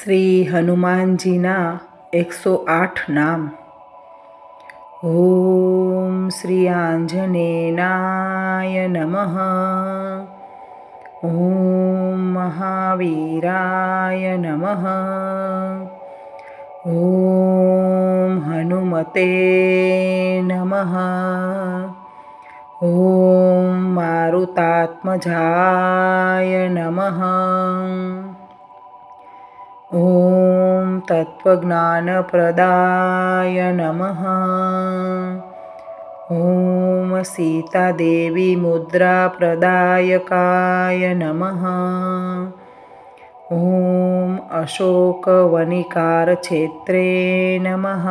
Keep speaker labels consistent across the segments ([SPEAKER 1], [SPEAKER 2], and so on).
[SPEAKER 1] શ્રી હનુમાનજીના 108 નામ. ઓમ શ્રી આંજનેયાય નમઃ. ઓમ મહાવીરાય નમઃ. ઓમ હનુમતે નમઃ. ઓમ મારુતાત્મજાય નમઃ. ઓમ તત્વજ્ઞાનપ્રદાય નમઃ. ઓમ સીતાદેવી મુદ્રાપ્રદાયકાય નમઃ. ઓમ અશોકવનિકારક્ષેત્રે નમઃ.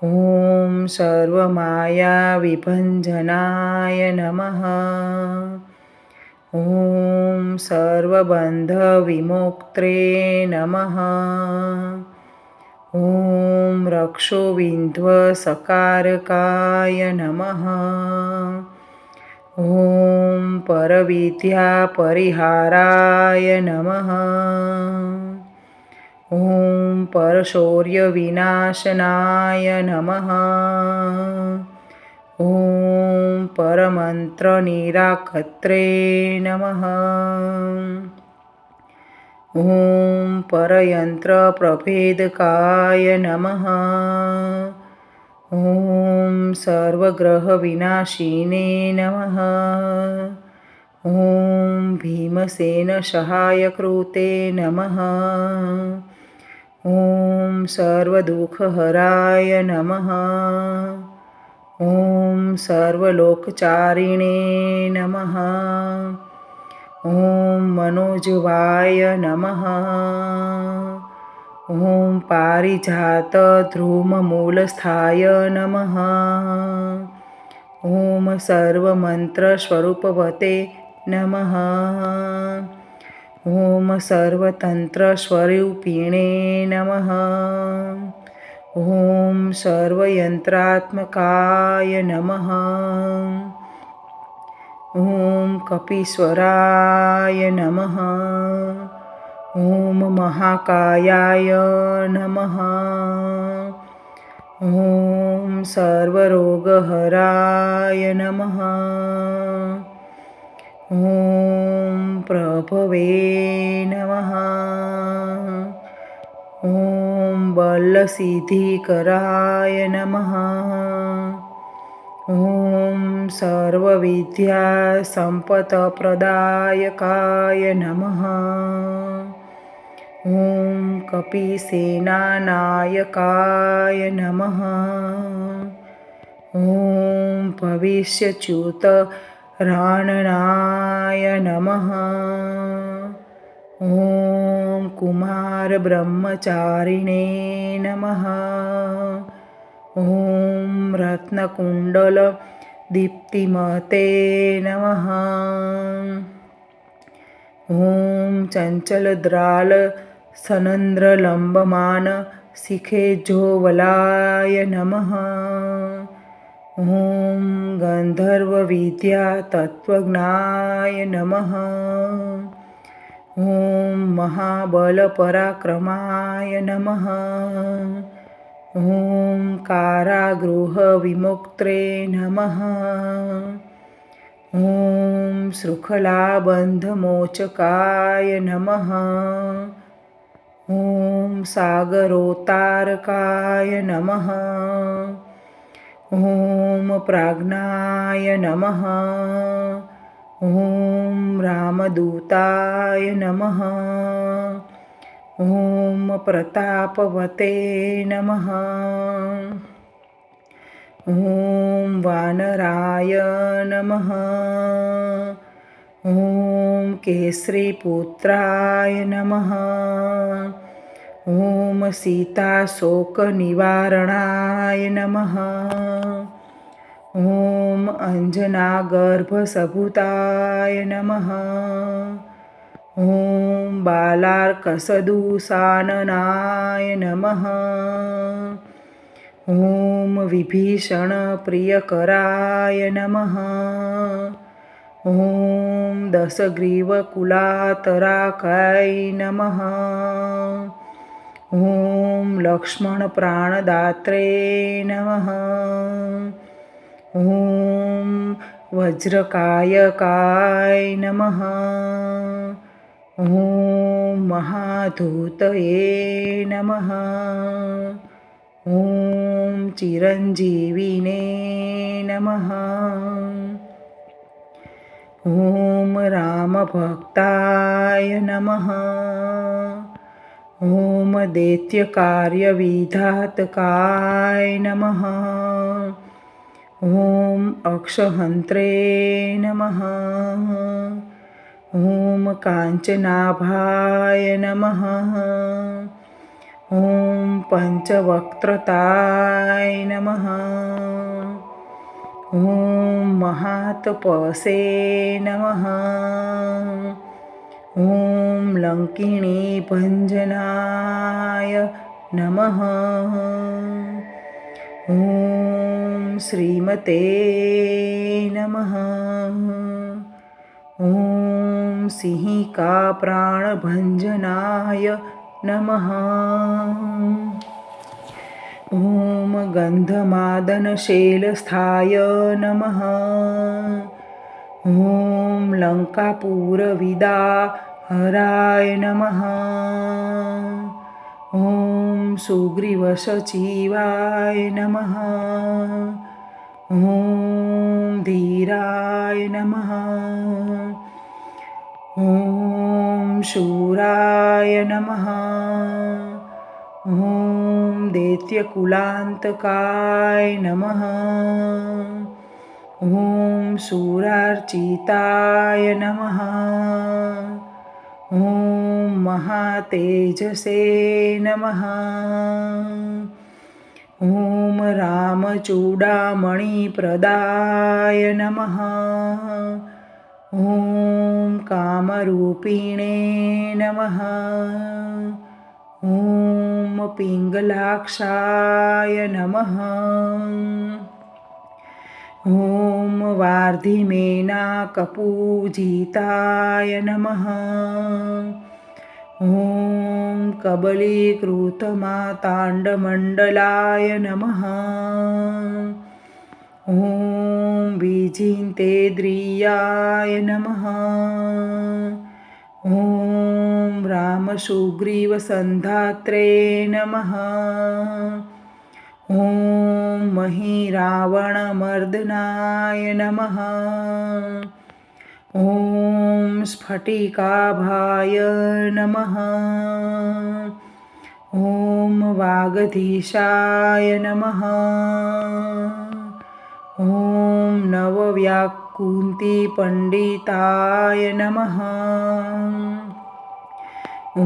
[SPEAKER 1] ઓમ સર્વમાયાવિભંજનાય નમઃ. ઓમ સર્વબંધવિમોક્ત્રે નમઃ. ઓમ રક્ષોવિંધ્વસકારકાય નમઃ. ઓમ પરવિદ્યાપરિહારાય નમઃ. ઓમ પરશૌર્યવિનાશનાય નમઃ. ઓમ પરમંત્રનિરાકર્ત્રે નમઃ. ઓમ પરયંત્રપ્રભેદકાય નમઃ. ઓમ સર્વગ્રહવિનાશિને નમઃ. ઓમ ભીમસેનસહાયકૃતે નમઃ. ઓમ સર્વદુઃખહરાય નમઃ. ઓમ સર્વલોકચારિણે નમઃ. ઓમ મનોજવાય નમઃ. ઓમ પારિજાતધ્રુમમૂલસ્થાય નમઃ. ઓમ સર્વમંત્રસ્વરૂપવતે નમઃ. ઓમ સર્વતંત્રસ્વરૂપિણે નમઃ. ઓમ સર્વયંત્રાત્મકાય નમઃ. ઓમ કપીશ્વરાય નમઃ. ઓમ મહાકાયાય નમઃ. ઓમ સર્વરોગહરાય નમઃ. ઓમ પ્રભવે નમઃ. ઓમ બલસિદ્ધિકરાય નમઃ. ઓમ સર્વવિદ્યાસંપત્તિપ્રદાયકાય નમઃ. ઓમ કપીસેનાનાયકાય નમઃ. ઓમ ભવિષ્યચ્યુતરાણનાય નમઃ. ઓમ કુમારબ્રહ્મચારિણે નમઃ. ઓમ રત્નકુંડલદીપ્તિમતે નમઃ. ઓમ ચંચલદ્રાલસનંદ્રલંબમાનશિખેજોવલાય નમઃ. ઓમ ગંધર્વવિદ્યાતત્વજ્ઞાય નમઃ. ઓમ મહાબલપરાક્રમાય નમઃ. ઓમ કારાગૃહવિમોક્ત્રે નમઃ. ઓમ શૃખલાબંધમોચકાય નમઃ. ઓમ સાગરોત્તારકાય નમઃ. ઓમ પ્રાજ્ઞાય નમઃ. ઓમ રામદૂતાય નમઃ. ઓમ પ્રતાપવતે નમઃ. ઓમ વાનરાય નમઃ. ઓમ કેસરીપુત્રાય નમઃ. ઓમ સીતાશોકનિવારણાય નમઃ. ઓમ અંજનાગર્ભસભૂતાય નમઃ. ઓમ બાલાર્કસદૂષાનનાય નમઃ. ઓમ વિભીષણપ્રિયકરાય નમઃ. ઓમ दशग्रीवकुलातराकाय नमः। ॐ लक्ष्मणप्राणदात्रे नमः। ॐ वज्रकायकाय नमः। ॐ महाधूतये नमः। ॐ चिरञ्जीविने नमः। ॐ रामभक्ताय नमः। ॐ दैत्यकार्यविधातकाय नमः। ॐ अक्षहन्त्रे नमः। ॐ काञ्चनाभाय नमः। ॐ पञ्चवक्त्रताय नमः। ॐ महातपसे नमः। ॐ लङ्किणीभञ्जनाय नमः। ॐ श्रीमते नमः। ॐ सिंहिकाप्राणभञ्जनाय नमः। ॐ गन्धमादनशैलस्थाय नमः। ॐ लङ्कापुरविदाहराय नमः। ॐ सुग्रीवसचिवाय नमः। ॐ धीराय नमः। ॐ शूराय नमः। ॐ दैत्यकुलान्तकाय नमः। ॐ शूरार्चिताय नमः। ॐ महातेजसे नमः। ॐ रामचूडामणिप्रदाय नमः। ॐ कामरूपिणे नमः। ॐ पिङ्गलाक्षाय नमः। ॐ वार्धिमेनाकपूजिताय नमः। ॐ कबलीकृतमाताण्डमण्डलाय नमः। ॐ विजितेन्द्रियाय नमः। ॐ रामसुग्रीवसन्धात्रे नमः। ॐ महीरावणमर्दनाय नमः। ॐ स्फटिकाभाय नमः। ॐ वागधीशाय नमः। ॐ नवव्याकुन्तीपण्डिताय नमः। ॐ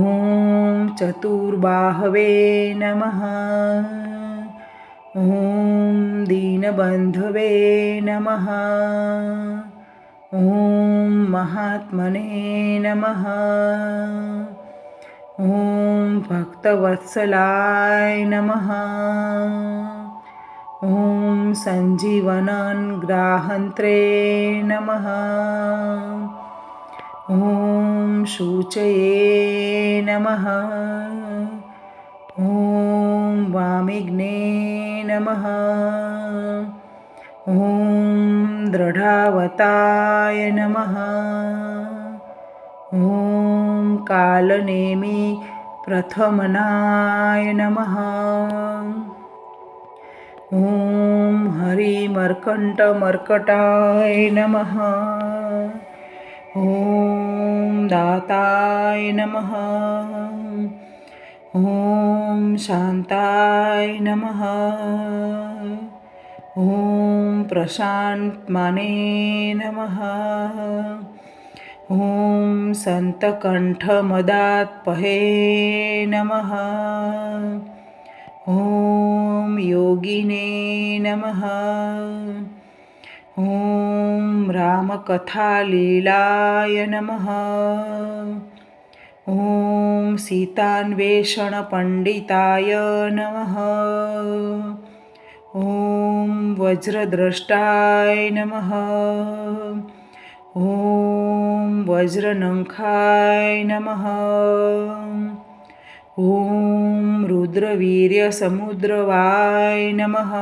[SPEAKER 1] चतुर्बाहवे नमः। ॐ दीनबन्धवे नमः। ॐ महात्मने नमः। ॐ भक्तवत्सलाय नमः। ॐ सञ्जीवनग्राहन्त्रे नमः। ॐ शुचये नमः। ॐ वामिघ्ने नमः। ॐ दृढावताय नमः। ॐ कालनेमि प्रथमनाय नमः। ॐ हरिमर्कण्टमर्कटाय नमः। ॐ दाताय नमः। ॐ शान्ताय नमः। ॐ प्रशान्तमने नमः। ॐ सन्तकण्ठमदात्पहे नमः। ॐ योगिने नमः। ॐ रामकथालीलाय नमः। ॐ सीतान्वेषणपण्डिताय नमः। ॐ वज्रद्रष्टाय नमः। ॐ વજ્રનંખાય નમઃ. ઓમ રુદ્રવીર્યસમુદ્રવાય નમઃ.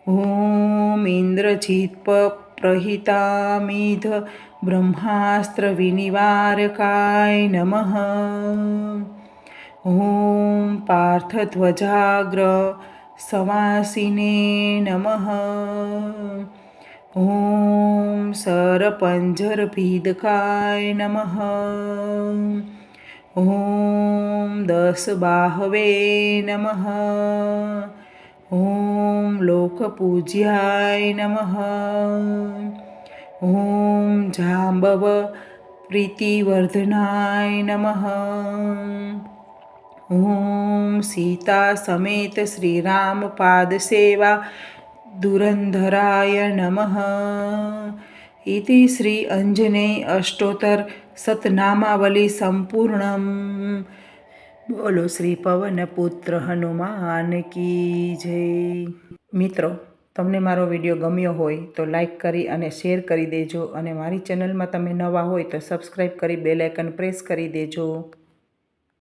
[SPEAKER 1] ઓમ ઇન્દ્રજીત્પ્રહિતામિધ બ્રહ્માસ્ત્રવિનિવારકાય નમઃ. ઓમ પાર્થધ્વજાગ્ર સવાસિને નમઃ. ઓમ સરપંજરભીદકાય નમઃ. ઓમ દશબાહવે નમઃ. ઓમ લોકપૂજ્યાય નમઃ. ઓમ જાંબવ પ્રીતિવર્ધનાય નમઃ. ઓમ સીતા સમેત શ્રીરામ પાદસેવા ધુરંધરાય નમઃ. ઇતિ શ્રી અંજનેય અષ્ટોત્તર શતનામાવલી સંપૂર્ણમ. બોલો શ્રી પવનપુત્ર હનુમાન કી જય. મિત્રો, તમને મારો વિડીયો ગમ્યો હોય તો લાઈક કરી અને શેર કરી દેજો, અને મારી ચેનલમાં તમે નવા હોય તો સબસ્ક્રાઈબ કરી બેલ આઇકન પ્રેસ કરી દેજો.